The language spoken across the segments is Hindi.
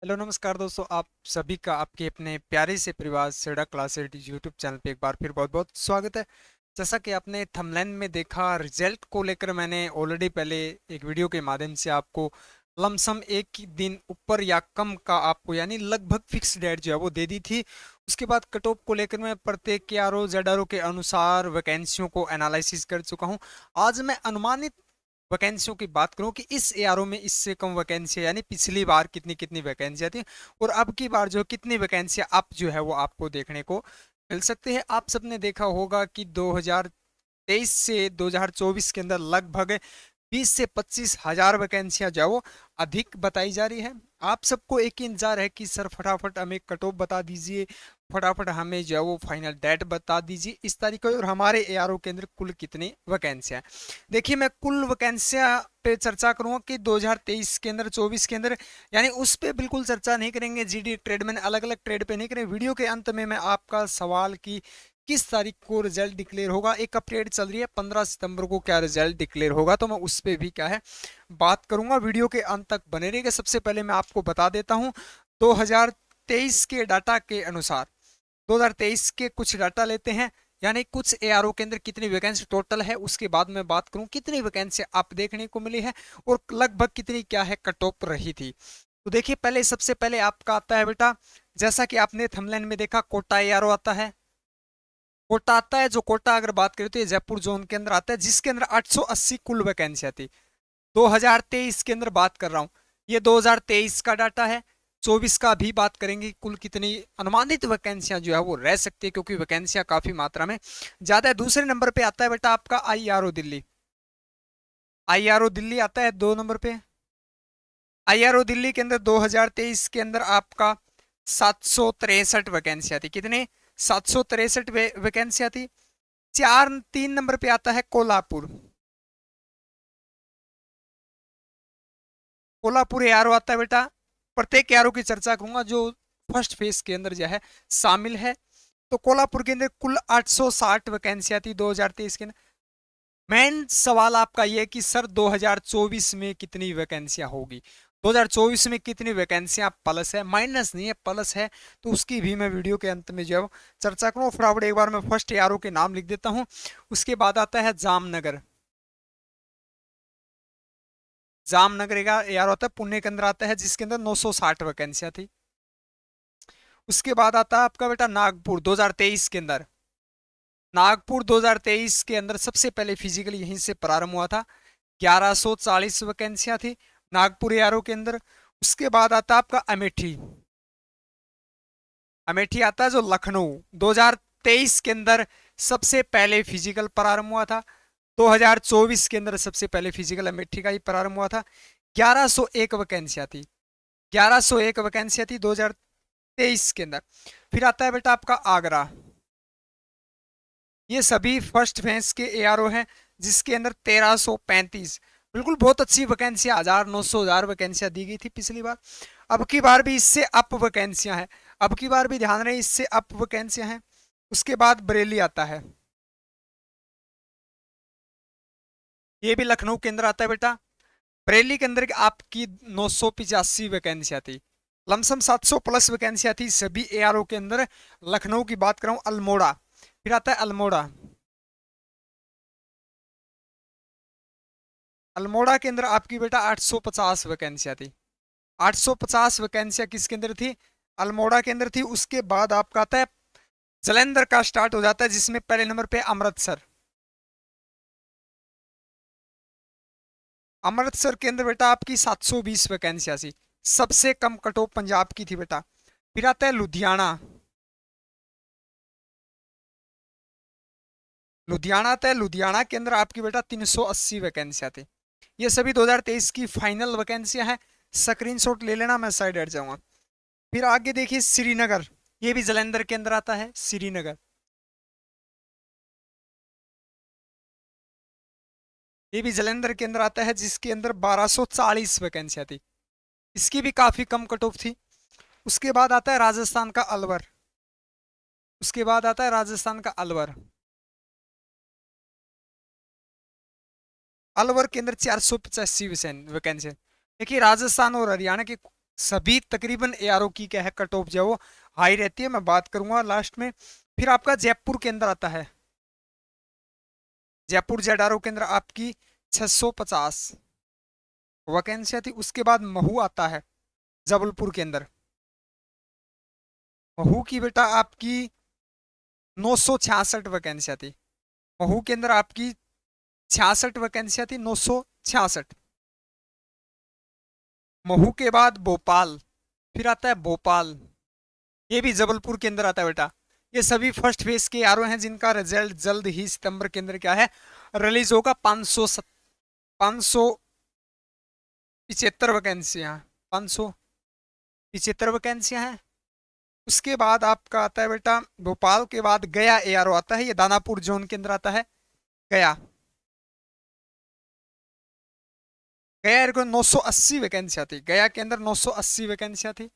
हेलो नमस्कार दोस्तों, आप सभी का आपके अपने प्यारे से परिवार सेड़ा क्लासेड यूट्यूब चैनल पे एक बार फिर बहुत बहुत स्वागत है। जैसा कि आपने थंबनेल में देखा, रिजल्ट को लेकर मैंने ऑलरेडी पहले एक वीडियो के माध्यम से आपको लमसम एक ही दिन ऊपर या कम का आपको यानी लगभग फिक्स डेट जो है वो दे दी थी। उसके बाद कट ऑफ को लेकर मैं प्रत्येक के R O Z R O के अनुसार वैकेंसियों को एनालिसिस कर चुका हूँ। आज मैं अनुमानित वैकेंसियों की बात करूं कि इस एआरओ में इससे कम वैकेंसी यानी पिछली बार कितनी कितनी वैकेंसियां थी और अब की बार जो कितनी वैकेंसियां अब जो है वो आपको देखने को मिल सकती है। आप सबने देखा होगा कि 2023 से 2024 के अंदर लगभग 20 से 25 हजार वैकेंसियां जो है वो अधिक बताई जा रही है। आप सबको एक ही इंतजार है कि सर फटाफट हमें कट ऑफ बता दीजिए, फटाफट हमें जो है वो फाइनल डेट बता दीजिए इस तारीख को और हमारे एआरओ के अंदर कुल कितनी वैकेंसियां। देखिए, मैं कुल वैकेंसियां पे चर्चा करूंगा कि 2023 के अंदर 24 के अंदर, यानी उस पे बिल्कुल चर्चा नहीं करेंगे। जीडी ट्रेड में अलग अलग ट्रेड पे नहीं करेंगे। वीडियो के अंत में मैं आपका सवाल की किस तारीख को रिजल्ट डिक्लेयर होगा, एक अपडेट चल रही है 15 सितंबर को क्या रिजल्ट डिक्लेयर होगा, तो मैं उस पे भी क्या है बात करूंगा। वीडियो के अंत तक बने रहिएगा। सबसे पहले मैं आपको बता देता हूं 2023 के डाटा के अनुसार 2023 के कुछ डाटा लेते हैं, यानी कुछ एआरओ के अंदर कितनी वैकेंसी टोटल है, उसके बाद मैं बात करूं कितनी वैकेंसी आप देखने को मिली है और लगभग कितनी क्या है कट ऑफ रही थी। तो देखिए, पहले सबसे पहले आपका आता है बेटा, जैसा कि आपने थंबनेल में देखा, कोटा एआरओ आता है। कोटा आता है, जो कोटा अगर बात करें तो ये जयपुर जोन के अंदर आता है, जिसके अंदर 880 कुल वैकेंसियां थी। 2023 के अंदर बात कर रहा हूँ, ये 2023 का डाटा है। 24 का भी बात करेंगे कुल कितनी अनुमानित वैकेंसियां जो है वो रह सकती है, क्योंकि वैकेंसियां काफी मात्रा में ज्यादा है। दूसरे नंबर पे आता है बेटा आपका आईआरओ दिल्ली। आईआरओ दिल्ली आता है 2 नंबर पे। आईआरओ दिल्ली के अंदर 2023 के अंदर आपका 763 वैकेंसियां थी। कितने? 763 वैकेंसियां थी। 3 नंबर पे आता है कोल्हापुर। कोल्हापुर एआरओ आता है बेटा। प्रत्येक एआरओ की चर्चा करूंगा जो फर्स्ट फेज के अंदर जो है शामिल है। तो कोल्हापुर के अंदर कुल 860 वैकेंसियां थी 2023 के अंदर। मेन सवाल आपका ये है कि सर 2024 में कितनी वैकेंसियां होगी, 2024 में कितनी वैकेंसियां प्लस है, माइनस नहीं है प्लस है, तो उसकी भी मैं वीडियो के अंत में जो है वो चर्चा करूँ। फटाफट एक बार मैं फर्स्ट एआरओ के नाम लिख देता हूँ। उसके बाद आता है जामनगर। जामनगर का एआरओ आता है पुणे के अंदर आता है, जिसके अंदर 960 वैकेंसियां थी। उसके बाद आता है आपका बेटा नागपुर 2023 के अंदर। नागपुर 2023 के अंदर सबसे पहले फिजिकल यहीं से प्रारंभ हुआ था। 1140 वैकेंसियां थी नागपुर एआरओ के अंदर। उसके बाद आता है आपका अमेठी। अमेठी आता है जो लखनऊ 2023 के अंदर सबसे पहले फिजिकल प्रारंभ हुआ था। 2024 के अंदर सबसे पहले फिजिकल अमेठी का ही प्रारंभ हुआ था। 1101 वैकेंसियां थी। 1101 वैकेंसियां थी 2023 के अंदर। फिर आता है बेटा आपका आगरा। ये सभी फर्स्ट फेज के एआरओ हैं, जिसके अंदर 1335 बिल्कुल बहुत अच्छी वैकेंसियां, 1900 वैकेंसियां दी गई थी पिछली बार। अब की बार भी इससे अप वैकेंसियां हैं। अब की बार भी ध्यान रहे, इससे अप वैकेंसियां हैं। उसके बाद बरेली आता है। ये भी लखनऊ के अंदर आता है बेटा। बरेली के अंदर आपकी 985 वैकेंसियां थी। लमसम 700 प्लस वैकेंसियां थी सभी एआरओ के अंदर। लखनऊ की बात करूं, अल्मोड़ा। फिर आता है अल्मोड़ा। अल्मोड़ा के अंदर आपकी बेटा 850 वैकेंसियां थी। 850 वैकेंसियां किसके अंदर थी? अल्मोड़ा के अंदर थी। उसके बाद आपका आता है जलंधर का स्टार्ट हो जाता है, जिसमें पहले नंबर पे अमृतसर। अमृतसर के अंदर बेटा आपकी 720 वैकेंसियां थी। सबसे कम कट ऑफ पंजाब की थी बेटा। फिर आता है लुधियाना। लुधियाना आता है। लुधियाना के अंदर आपकी बेटा 380 वैकेंसियां थी। ये सभी 2023 की फाइनल वैकेंसियां हैं। स्क्रीनशॉट ले लेना, मैं साइड हट जाऊंगा। फिर आगे देखिए श्रीनगर। ये भी जलंधर के अंदर आता है श्रीनगर। ये भी जलंधर के अंदर आता है, जिसके अंदर 1240 वैकेंसियां थी। इसकी भी काफी कम कट ऑफ थी। उसके बाद आता है राजस्थान का अलवर। उसके बाद आता है राजस्थान का अलवर। अलवर के अंदर 485 वैकेंसी। देखिए, राजस्थान और हरियाणा की सभी तकरीबन एआरओ की क्या है कट ऑफ जो है वो हाई रहती है, मैं बात करूंगा लास्ट में। फिर आपका जयपुर के अंदर आता है, जयपुर जेडारो के अंदर आपकी 650 वैकेंसियां थी। उसके बाद महू आता है जबलपुर के अंदर, महू की बेटा आपकी 966 वैकेंसियां थी। महू के अंदर आपकी 66 वैकेंसियां थी, 966। महू के बाद भोपाल, फिर आता है भोपाल, ये भी जबलपुर के अंदर आता है बेटा। ये सभी फर्स्ट फेज के आर हैं जिनका रिजल्ट जल्द ही सितंबर के अंदर क्या है रिलीज होगा। 575 वैकेंसियां, 575 वैकेंसियां हैं। उसके बाद आपका आता है बेटा भोपाल के बाद गया एआरओ आता है, ये दानापुर जोन के अंदर आता है। गया, गया को 980 वैकेंसियां थी, गया के अंदर 980 वैकेंसियां थी।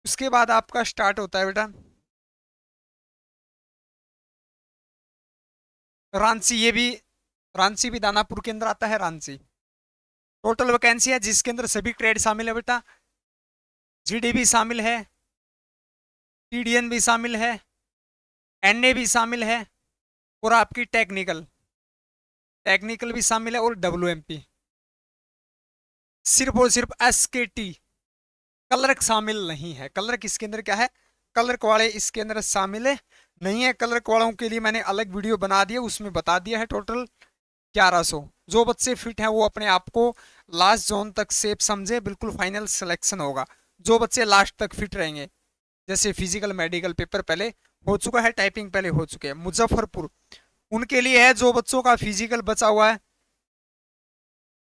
उसके बाद आपका स्टार्ट होता है बेटा रांची, ये भी रांची भी दानापुर के अंदर आता है रांची। टोटल वैकेंसी है जिसके अंदर सभी ट्रेड शामिल है बेटा, जीडी भी शामिल है, टीडीएन भी शामिल है, एनए भी शामिल है, और आपकी टेक्निकल, टेक्निकल भी शामिल है, और डब्ल्यूएमपी। सिर्फ और सिर्फ एसकेटी क्लर्क शामिल नहीं है। क्लर्क इसके अंदर क्या है, क्लर्क वाले इसके अंदर शामिल है नहीं है। क्लर्क वालों के लिए मैंने अलग वीडियो बना दिया, उसमें बता दिया है टोटल 1100। जो बच्चे फिट हैं वो अपने आप को लास्ट जोन तक सेफ समझे, बिल्कुल फाइनल सिलेक्शन होगा। जो बच्चे लास्ट तक फिट रहेंगे, जैसे फिजिकल मेडिकल पेपर पहले हो चुका है, टाइपिंग पहले हो चुके हैं। मुजफ्फरपुर उनके लिए है जो बच्चों का फिजिकल बचा हुआ है,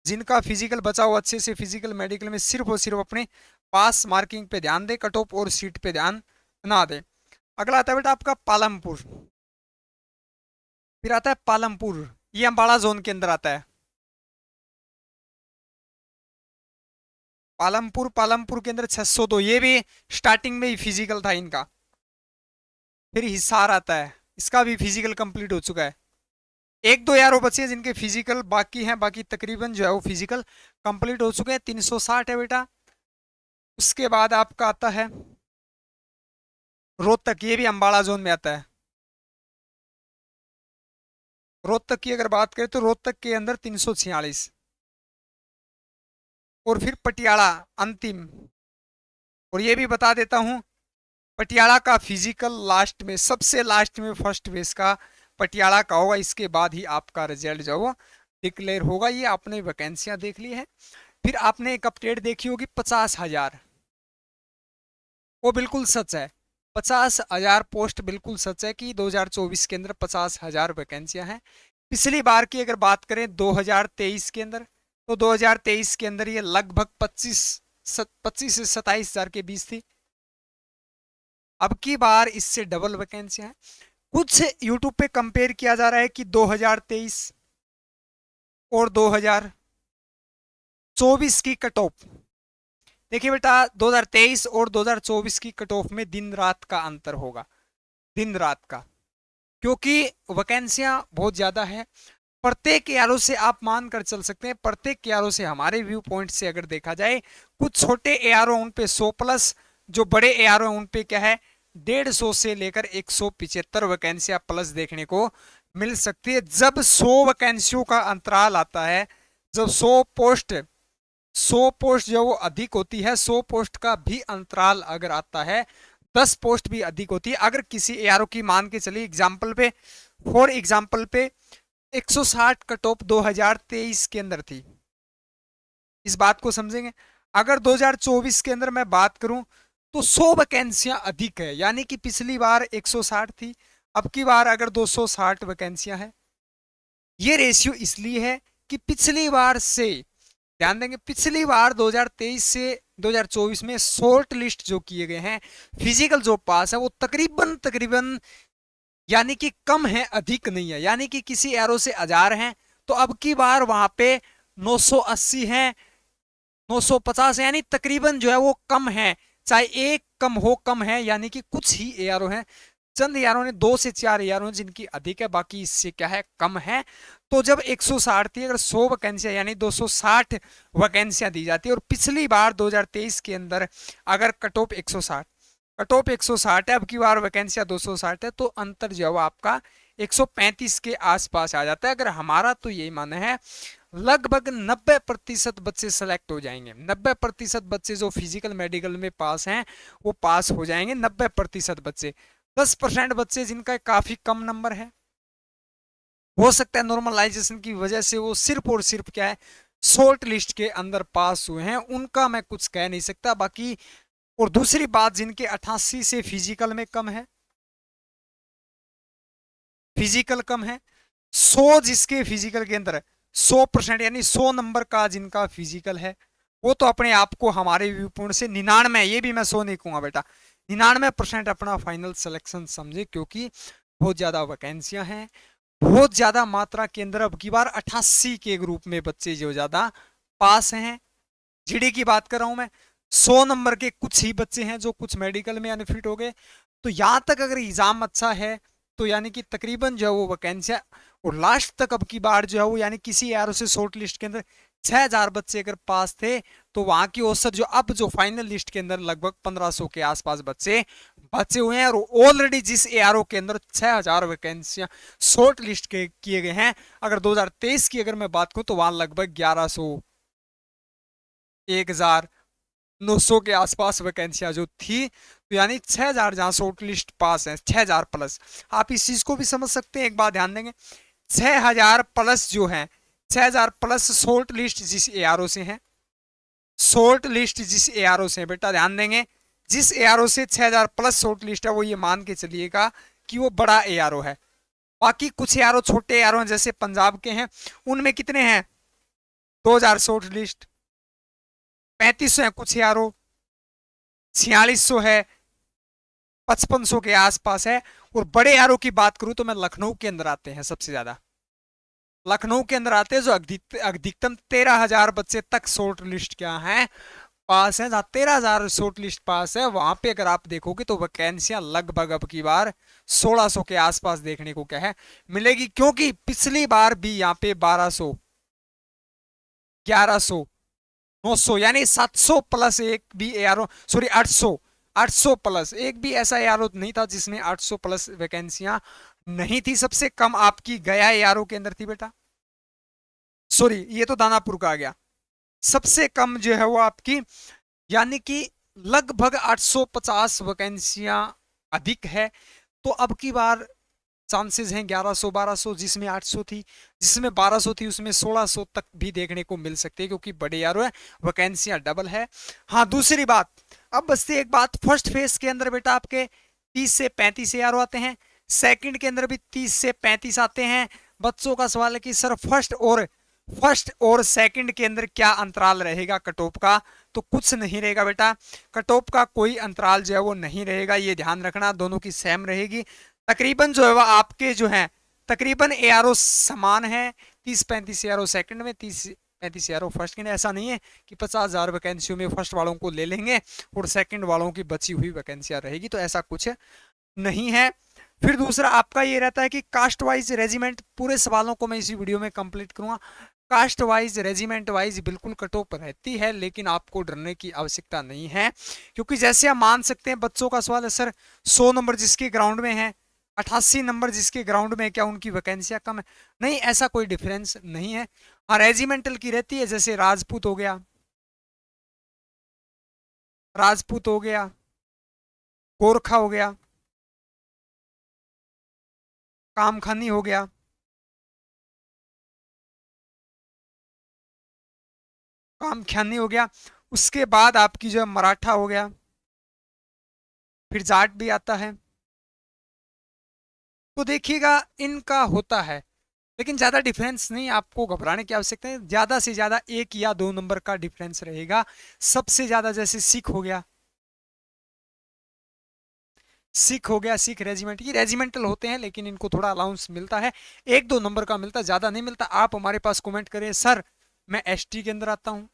जिनका फिजिकल बचा हुआ अच्छे से फिजिकल मेडिकल में सिर्फ और सिर्फ अपने पास मार्किंग पे ध्यान दे, कट ऑफ और सीट पे ध्यान ना दे। अगला आता है बेटा आपका पालमपुर, फिर आता है पालमपुर, ये अम्बाड़ा जोन के अंदर आता है। पालमपुर, पालमपुर के अंदर 602, ये भी स्टार्टिंग में ही फिजिकल था इनका। फिर हिसार आता है, इसका भी फिजिकल कंप्लीट हो चुका है। एक दो यार वो बच्चे हैं जिनके फिजिकल बाकी हैं, बाकी तकरीबन जो है वो फिजिकल कंप्लीट हो चुके हैं। 360 है बेटा। उसके बाद आपका आता है रोहतक, ये भी अम्बाड़ा जोन में आता है। रोहतक की अगर बात करें तो रोहतक के अंदर 346, और फिर पटियाला अंतिम। और ये भी बता देता हूं पटियाला का फिजिकल लास्ट में, सबसे लास्ट में फर्स्ट बेस का पटियाला का होगा, इसके बाद ही आपका रिजल्ट जो वो डिक्लेयर होगा। ये आपने वैकेंसियां देख ली है। फिर आपने एक अपडेट देखी होगी 50,000, वो बिल्कुल सच है। 50,000 पोस्ट बिल्कुल सच है कि 2024 के अंदर 50,000 वैकेंसियां हैं। पिछली बार की अगर बात करें 2023 के अंदर, तो 2023 के अंदर ये लगभग 25 से 27,000 के बीच थी। अब की बार इससे डबल वैकेंसियां हैं। कुछ यूट्यूब पे कंपेयर किया जा रहा है कि 2023 और 2024 की कट ऑफ, देखिए बेटा 2023 और 2024 की कट ऑफ में दिन रात का अंतर होगा, दिन रात का, क्योंकि वैकेंसियां बहुत ज्यादा है। प्रत्येक एआरओ से आप मान कर चल सकते हैं, प्रत्येक एआरओ से हमारे व्यू पॉइंट से अगर देखा जाए, कुछ छोटे एआरओ उन पे 100 प्लस, जो बड़े एआरओ उन पे क्या है 150 से लेकर 175 वैकेंसियां प्लस देखने को मिल सकती है। जब 100 वैकेंसियों का अंतराल आता है, जब 100 पोस्ट जो वो अधिक होती है, 100 पोस्ट का भी अंतराल अगर आता है, 10 पोस्ट भी अधिक होती है। अगर किसी एआरओ की मान के चलिए एग्जाम्पल पे, फॉर एग्जाम्पल पे 160 कट ऑफ 2023 के अंदर थी, इस बात को समझेंगे। अगर 2024 के अंदर मैं बात करूं तो 100 वैकेंसियां अधिक है, यानी कि पिछली बार 160 थी, अब की बार अगर 260 वैकेंसियां है। ये रेशियो इसलिए है कि पिछली बार से, ध्यान देंगे पिछली बार 2023 से 2024 में शॉर्ट लिस्ट जो किए गए हैं, फिजिकल जो पास है वो तकरीबन तकरीबन यानी कि कम है, अधिक नहीं है, यानी कि किसी एरो से 1000 हैं, तो अब की बार वहां पे 980 है, 950 है, यानी तकरीबन जो है वो कम है, चाहे एक कम हो कम है, यानी कि कुछ ही एआरओ हैं चंद यारों ने 2 से 4 यारों जिनकी अधिक है, बाकी इससे क्या है कम है। तो जब 160 थी, अगर 100 वैकेंसियां यानी 260 वैकेंसियां दी जाती है, और पिछली बार 2023 के अंदर अगर कट ऑफ 160, कट ऑफ 160 है, अब की बार वैकेंसियां 260 है, तो अंतर जो है आपका 135 के आसपास आ जाता है। अगर हमारा तो यही मानना है लगभग 90% बच्चे सेलेक्ट हो जाएंगे। 90% बच्चे जो फिजिकल मेडिकल में पास हैं वो पास हो जाएंगे, 90% बच्चे। 10% बच्चे जिनका काफी कम नंबर है, हो सकता है नॉर्मलाइजेशन की वजह से वो सिर्फ और सिर्फ क्या है शॉर्ट लिस्ट के अंदर पास हुए हैं, उनका मैं कुछ कह नहीं सकता। बाकी और दूसरी बात, जिनके 88 से फिजिकल में कम है, फिजिकल कम है, 100 जिसके फिजिकल के अंदर 100% यानी 100 नंबर का जिनका फिजिकल है, वो तो अपने आप को हमारे व्यू पॉइंट से 99, ये भी मैं 100 नहीं कहूंगा बेटा, 99% अपना फाइनल सिलेक्शन समझे, क्योंकि बहुत ज्यादा वैकेंसियां हैं, बहुत ज्यादा मात्रा के अंदर। अब की बार 88 के ग्रुप में बच्चे जो ज्यादा पास हैं। जीडी की बात कर रहा हूं मैं, 100 नंबर के कुछ ही बच्चे हैं जो कुछ मेडिकल में अनफिट हो गए। तो यहां तक अगर एग्जाम अच्छा है तो यानी कि तकरीबन जो है वो वैकेंसियां, और लास्ट तक अब की बार जो है वो यानी किसी एरो से शॉर्ट लिस्ट के अंदर 6000 बच्चे अगर पास थे, तो वहां की औसत जो अब जो फाइनल लिस्ट के अंदर लगभग 1500 के आसपास बच्चे बचे हुए हैं। और ऑलरेडी जिस एआरओ के अंदर 6000 वैकेंसियां शॉर्ट लिस्ट के किए गए हैं, अगर 2023 की अगर मैं बात करूं तो वहां लगभग 1100, 1900 के आसपास वैकेंसियां जो थी। तो यानी 6000 जहां शॉर्ट लिस्ट पास है, 6000 प्लस। आप इस चीज को भी समझ सकते हैं, एक बात ध्यान देंगे, 6000 प्लस जो है, 6000 प्लस शॉर्ट लिस्ट जिस एआरओ से है, शॉर्ट लिस्ट जिस एआरओ से है बेटा ध्यान देंगे, जिस एआरओ से 6000 प्लस शॉर्ट लिस्ट है, वो ये मान के चलिएगा कि वो बड़ा एआरओ है। बाकी कुछ एआरओ छोटे एआरओ हैं, जैसे पंजाब के हैं, उनमें कितने हैं 2000 शॉर्ट लिस्ट, 3500 है कुछ एआरओ, 4600 है, 5500 के आसपास है। और बड़े एआरओ की बात करूं तो मैं लखनऊ के अंदर आते हैं सबसे ज्यादा, लखनऊ के अंदर आते हैं जो अधिकतम 13000 बच्चे तक शॉर्ट लिस्ट क्या है पास है। जहां 13000 शॉर्ट लिस्ट पास है, वहां पे अगर आप देखोगे तो वैकेंसियां लगभग अब की बार 1600 के आसपास देखने को क्या है मिलेगी, क्योंकि पिछली बार भी यहाँ पे 1200, 1100, 900 यानी 700 प्लस एक भी एआरओ, सॉरी 800, 800 प्लस एक भी ऐसा एआरओ नहीं था जिसमें 800 प्लस वैकेंसियां नहीं थी। सबसे कम आपकी गया एआरओ के अंदर थी बेटा, सॉरी ये तो दानापुर का आ गया, सबसे कम जो है वो आपकी यानी कि लगभग 850 वैकेंसियां अधिक है। तो अब की बार चांसेस हैं 1100, 1200, जिसमें 800 थी, जिसमें 1200 थी, उसमें 1600 तक भी देखने को मिल सकती है, क्योंकि बड़े यारो है, वैकेंसियां डबल है। हाँ दूसरी बात, अब बसती एक बात, फर्स्ट फेज के अंदर बेटा आपके 30 से 35 यारो आते हैं, सेकंड के अंदर भी 30 से 35 आते हैं। बच्चों का सवाल है कि सर फर्स्ट और सेकंड के अंदर क्या अंतराल रहेगा कट ऑफ का, तो कुछ नहीं रहेगा बेटा, कट ऑफ का कोई अंतराल जो है वो नहीं रहेगा, ये ध्यान रखना, दोनों की सेम रहेगी। तकरीबन जो है वह आपके जो है तकरीबन एआरओ समान है, 30-35 एआरओ सेकंड में, 30-35 एआरओ फर्स्ट के। ऐसा नहीं है कि 50,000 वैकेंसियों में फर्स्ट वालों को ले लेंगे और सेकंड वालों की बची हुई वैकेंसियां रहेगी, तो ऐसा कुछ नहीं है। फिर दूसरा आपका ये रहता है कि कास्ट वाइज रेजिमेंट, पूरे सवालों को मैं इसी वीडियो में कंप्लीट करूंगा। कास्ट वाइज रेजिमेंट वाइज बिल्कुल कट ऑफ रहती है, लेकिन आपको डरने की आवश्यकता नहीं है, क्योंकि जैसे आप मान सकते हैं, बच्चों का सवाल है सर 100 नंबर जिसके ग्राउंड में है, 88 नंबर जिसके ग्राउंड में, क्या उनकी वैकेंसियां कम है? नहीं, ऐसा कोई डिफरेंस नहीं है। हाँ रेजिमेंटल की रहती है, जैसे राजपूत हो गया, राजपूत हो गया, गोरखा हो गया, कामखानी हो गया, कामख्यानी हो गया, उसके बाद आपकी जो है मराठा हो गया, फिर जाट भी आता है। तो देखिएगा इनका होता है, लेकिन ज्यादा डिफरेंस नहीं, आपको घबराने की आवश्यकता है, ज्यादा से ज्यादा 1 या 2 नंबर का डिफरेंस रहेगा। सबसे ज्यादा जैसे सिख हो गया, सिख हो गया, सिख रेजिमेंट, ये रेजिमेंटल होते हैं, लेकिन इनको थोड़ा अलाउंस मिलता है, 1-2 नंबर का मिलता है, ज्यादा नहीं मिलता। आप हमारे पास कमेंट करें सर मैं एसटी के अंदर आता हूं,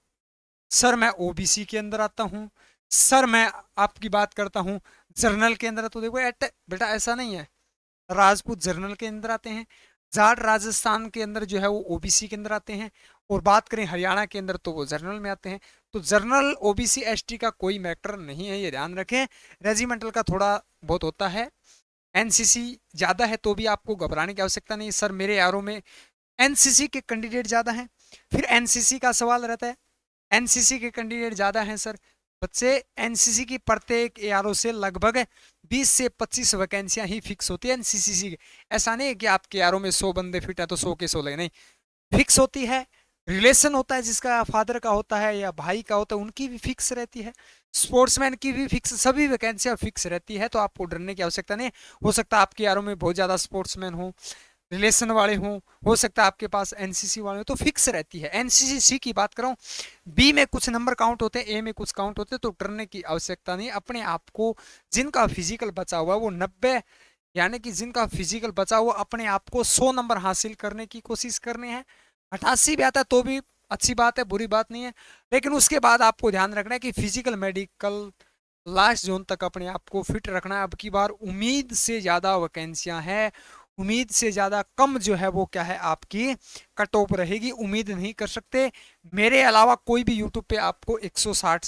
सर मैं ओबीसी के अंदर आता हूं, सर मैं आपकी बात करता हूं जर्नल के अंदर तो देखो बेटा ऐसा नहीं है, राजपूत जर्नल के अंदर आते हैं, जाट राजस्थान के अंदर जो है वो ओबीसी के अंदर आते हैं, और बात करें हरियाणा के अंदर तो वो जर्नल में आते हैं। तो जर्नल ओबीसी एसटी का कोई मैटर नहीं है, ये ध्यान रखें। रेजिमेंटल का थोड़ा बहुत होता है, एनसीसी ज्यादा है तो भी आपको घबराने की आवश्यकता नहीं। सर मेरे यारों में एनसीसी के कैंडिडेट ज्यादा हैं, फिर एनसीसी का सवाल रहता है, एनसीसी के कैंडिडेट ज्यादा हैं सर बच्चे। एनसीसी की प्रत्येक एआरओ से लगभग 20 से 25 वैकेंसियां ही फिक्स होती है एनसीसी की। ऐसा नहीं है कि आपके एआरओ में 100 बंदे फिट है तो 100 के 100 लगे, नहीं, फिक्स होती है। रिलेशन होता है, जिसका फादर का होता है या भाई का होता है उनकी भी फिक्स रहती है, स्पोर्ट्समैन की भी फिक्स, सभी वैकेंसियां फिक्स रहती है, तो आपको डरने की आवश्यकता नहीं है। हो सकता है आपके यारों में बहुत ज्यादा स्पोर्ट्समैन रिलेशन वाले हों, हो सकता है आपके पास एनसीसी वाले हो, तो फिक्स रहती है। एनसीसी की बात करूं, बी में कुछ नंबर काउंट होते हैं, ए में कुछ काउंट होते हैं, तो डरने की आवश्यकता नहीं। अपने आप को, जिनका फिजिकल बचा हुआ वो 90, यानी कि जिनका फिजिकल बचा हुआ अपने आप को 100 नंबर हासिल करने की कोशिश करने हैं। 88 भी आता है तो भी अच्छी बात है, बुरी बात नहीं है, लेकिन उसके बाद आपको ध्यान रखना है कि फिजिकल मेडिकल लास्ट जोन तक अपने आप को फिट रखना है। अब की बार उम्मीद से ज्यादा वैकेंसियां हैं, उम्मीद से ज्यादा कम जो है वो क्या है आपकी कट ऑफ रहेगी, उम्मीद नहीं कर सकते। मेरे अलावा कोई भी यूट्यूब पे आपको 160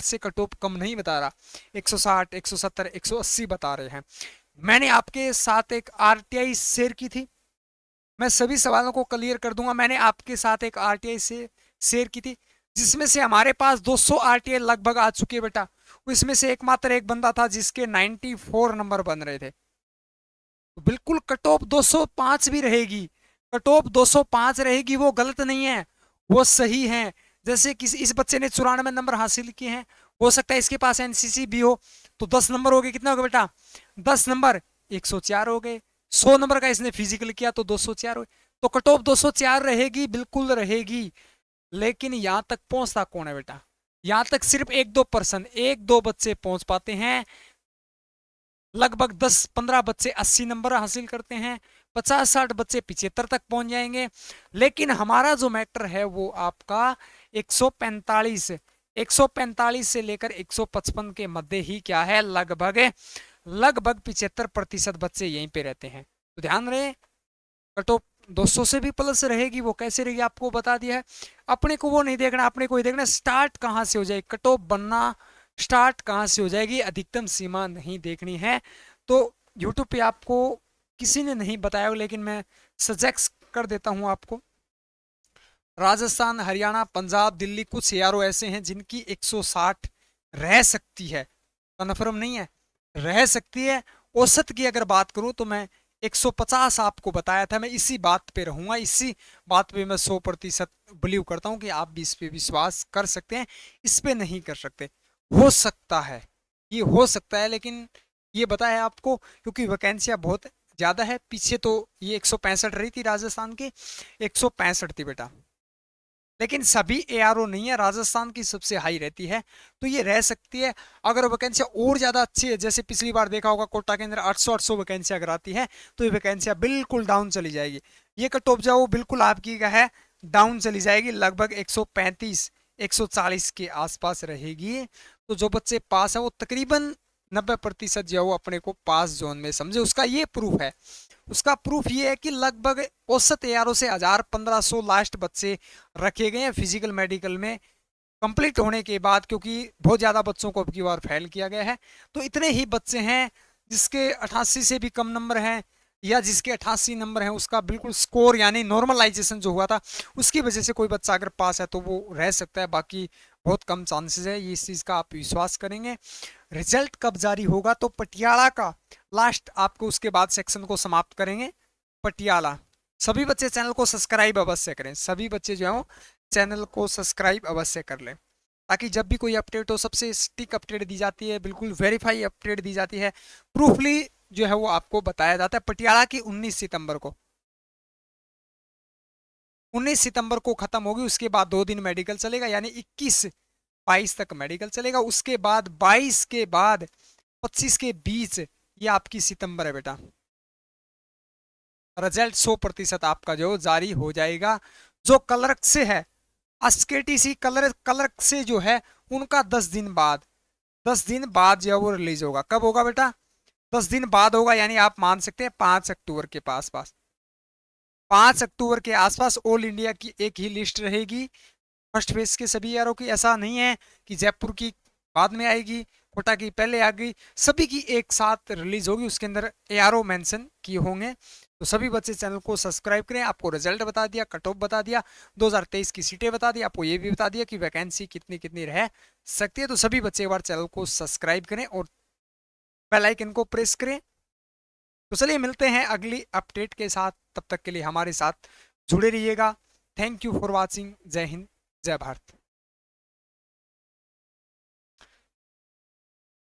से कट ऑफ कम नहीं बता रहा, 160, 170, 180 बता रहे हैं। मैंने आपके साथ एक आरटीआई शेयर की थी, मैं सभी सवालों को क्लियर कर दूंगा। मैंने आपके साथ एक आरटीआई से शेयर की थी, जिसमें से हमारे पास 200 आरटीआई लगभग आ चुके हैं बेटा। इसमें से एकमात्र एक बंदा था जिसके 94 नंबर बन रहे थे। तो बिल्कुल कट ऑफ 205 भी रहेगी, कट ऑफ 205 रहेगी, वो गलत नहीं है, वो सही है। जैसे किसी इस बच्चे ने 94 नंबर हासिल किए हैं, हो सकता है इसके पास एनसीसी भी हो, तो 10 नंबर हो गए, कितना हो गया बेटा 10 नंबर 104 हो गए। 100 नंबर का इसने फिजिकल किया तो 204 हो गए, तो कट ऑफ 204 रहेगी, बिल्कुल रहेगी। लेकिन यहां तक पहुंचता कौन है बेटा, यहां तक सिर्फ 1-2%, 1-2 बच्चे पहुंच पाते हैं। लगभग 10-15 बच्चे 80 नंबर हासिल करते हैं, 50-60 बच्चे 75 तक पहुंच जाएंगे। लेकिन हमारा जो मैटर है वो आपका 145, 145 से लेकर 155 के मध्य ही क्या है, लगभग लगभग 75% बच्चे यहीं पे रहते हैं। तो ध्यान रहे, कट ऑफ 200 से भी प्लस रहेगी, वो कैसे रहेगी आपको बता दिया है। अपने को वो नहीं देखना, अपने को ही देखना स्टार्ट कहां से हो जाए, कट ऑफ बनना स्टार्ट कहां से हो जाएगी, अधिकतम सीमा नहीं देखनी है। तो यूट्यूब पे आपको किसी ने नहीं बताया, लेकिन मैं सजेस्ट कर देता हूं आपको। राजस्थान, हरियाणा, पंजाब, दिल्ली, कुछ यारों ऐसे हैं जिनकी 160 रह सकती है, कन्फर्म नहीं है, रह सकती है। औसत की अगर बात करूं तो मैं 150 आपको बताया था, मैं इसी बात पे रहूंगा, इसी बात पे मैं 100% बिलीव करता हूं कि आप भी इस पे विश्वास कर सकते हैं, इस पे नहीं कर सकते। हो सकता है, ये हो सकता है, लेकिन ये बताया आपको क्योंकि वैकेंसियां बहुत ज्यादा है। पीछे तो ये 165 रही थी राजस्थान की, 165 थी बेटा, लेकिन सभी एआरओ नहीं है, राजस्थान की सबसे हाई रहती है, तो ये रह सकती है। अगर वैकेंसियां और ज्यादा अच्छी है, जैसे पिछली बार देखा होगा कोटा के अंदर 800 वैकेंसी अगर आती है, तो ये वैकेंसियां बिल्कुल डाउन चली जाएगी। ये कट ऑफ जाओ बिल्कुल आपकी क्या है, डाउन चली जाएगी, लगभग 135, 140 के आसपास रहेगी। तो जो बच्चे पास है वो तकरीबन 90% जो है वो अपने को पास जोन में समझे, उसका ये प्रूफ है। उसका प्रूफ ये है कि लगभग औसत एआरओ से 1000-1500 लास्ट बच्चे रखे गए हैं फिजिकल मेडिकल में कंप्लीट होने के बाद, क्योंकि बहुत ज़्यादा बच्चों को अब की बार फेल किया गया है। तो इतने ही बच्चे हैं जिसके 88 से भी कम नंबर हैं, या जिसके 88 नंबर हैं उसका बिल्कुल स्कोर यानी नॉर्मलाइजेशन जो हुआ था उसकी वजह से कोई बच्चा अगर पास है तो वो रह सकता है, बाकी बहुत कम चांसेस है, ये इस चीज़ का आप विश्वास करेंगे। रिजल्ट कब जारी होगा, तो पटियाला का लास्ट आपको, उसके बाद सेक्शन को समाप्त करेंगे पटियाला। सभी बच्चे चैनल को सब्सक्राइब अवश्य करें, सभी बच्चे जो है चैनल को सब्सक्राइब अवश्य कर लें, ताकि जब भी कोई अपडेट हो सबसे स्टिक अपडेट दी जाती है, बिल्कुल वेरीफाई अपडेट दी जाती है, प्रूफली जो है वो आपको बताया जाता है। पटियाला की 19 सितंबर को, 19 सितंबर को खत्म होगी, उसके बाद 2 दिन मेडिकल चलेगा, यानी 21-22 तक मेडिकल चलेगा, उसके बाद 22 के बाद 25 के बीच ये आपकी सितंबर है बेटा, रिजल्ट 100% आपका जो जारी हो जाएगा। जो क्लर्क से है, एसकेटीसी क्लर्क से जो है उनका 10 दिन बाद, 10 दिन बाद जो वो रिलीज होगा। कब होगा बेटा? 10 दिन बाद होगा, यानी आप मान सकते हैं 5 अक्टूबर के पास पास। 5 अक्टूबर के आसपास ऑल इंडिया की एक ही लिस्ट रहेगी फर्स्ट फेज के सभी एआरओ की। ऐसा नहीं है कि जयपुर की बाद में आएगी, कोटा की पहले आ गई, सभी की एक साथ रिलीज होगी, उसके अंदर एआरओ मेंशन किए होंगे। तो सभी बच्चे चैनल को सब्सक्राइब करें। आपको रिजल्ट बता दिया, कट ऑफ बता दिया, 2023 की सीटें बता दी, आपको ये भी बता दिया कि वैकेंसी कितनी कितनी रह सकती है। तो सभी बच्चे एक बार चैनल को सब्सक्राइब करें और बेल आइकन को प्रेस करें। तो चलिए मिलते हैं अगली अपडेट के साथ, तब तक के लिए हमारे साथ जुड़े रहिएगा। Thank you for watching. जय हिंद, जय भारत।